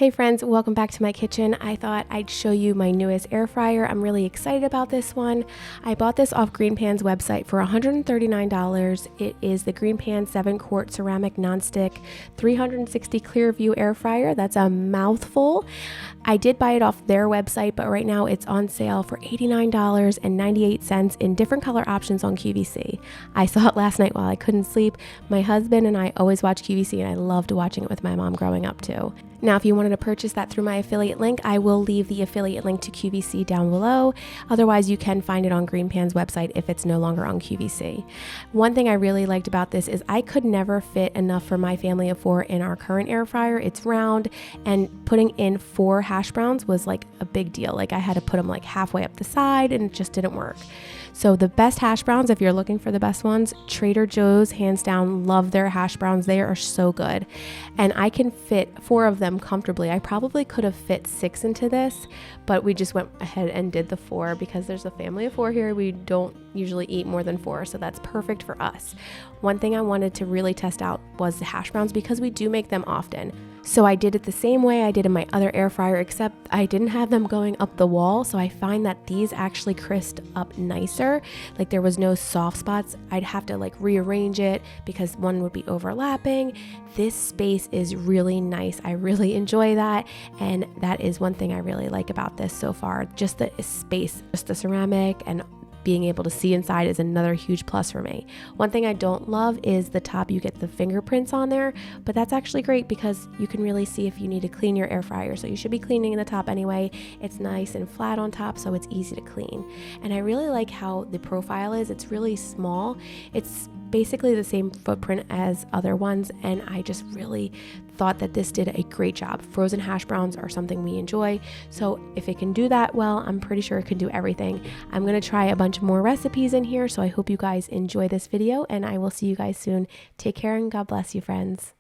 Hey friends, welcome back to my kitchen. I thought I'd show you my newest air fryer. I'm really excited about this one. I bought this off GreenPan's website for $139. It is the GreenPan 7-quart Ceramic Nonstick 360 clear view air fryer. That's a mouthful. I did buy it off their website, but right now it's on sale for $89.98 in different color options on QVC. I saw it last night while I couldn't sleep. My husband and I always watch QVC, and I loved watching it with my mom growing up too. Now, if you wanted to purchase that through my affiliate link, I will leave the affiliate link to QVC down below. Otherwise, you can find it on GreenPan's website if it's no longer on QVC. One thing I really liked about this is I could never fit enough for my family of 4 in our current air fryer. It's round, and putting in 4 hash browns was like a big deal. Like I had to put them like halfway up the side, and it just didn't work. So the best hash browns, if you're looking for the best ones, Trader Joe's, hands down, love their hash browns. They are so good. And I can fit 4 of them comfortably. I probably could have fit 6 into this, but we just went ahead and did the 4 because there's a family of 4 here. We don't usually eat more than 4, so that's perfect for us. One thing I wanted to really test out was the hash browns because we do make them often. So I did it the same way I did in my other air fryer, except I didn't have them going up the wall. So I find that these actually crisped up nicer. Like there was no soft spots. I'd have to like rearrange it because one would be overlapping. This space is really nice. I really enjoy that. And that is one thing I really like about this so far. Just the space, just the ceramic, and being able to see inside is another huge plus for me. One thing I don't love is the top. You get the fingerprints on there, but that's actually great because you can really see if you need to clean your air fryer. So you should be cleaning the top anyway. It's nice and flat on top, so it's easy to clean. And I really like how the profile is. It's really small. It's basically the same footprint as other ones, and I just really thought that this did a great job. Frozen hash browns are something we enjoy, so if it can do that well, I'm pretty sure it can do everything. I'm gonna try a bunch more recipes in here, so I hope you guys enjoy this video, and I will see you guys soon. Take care and God bless you, friends.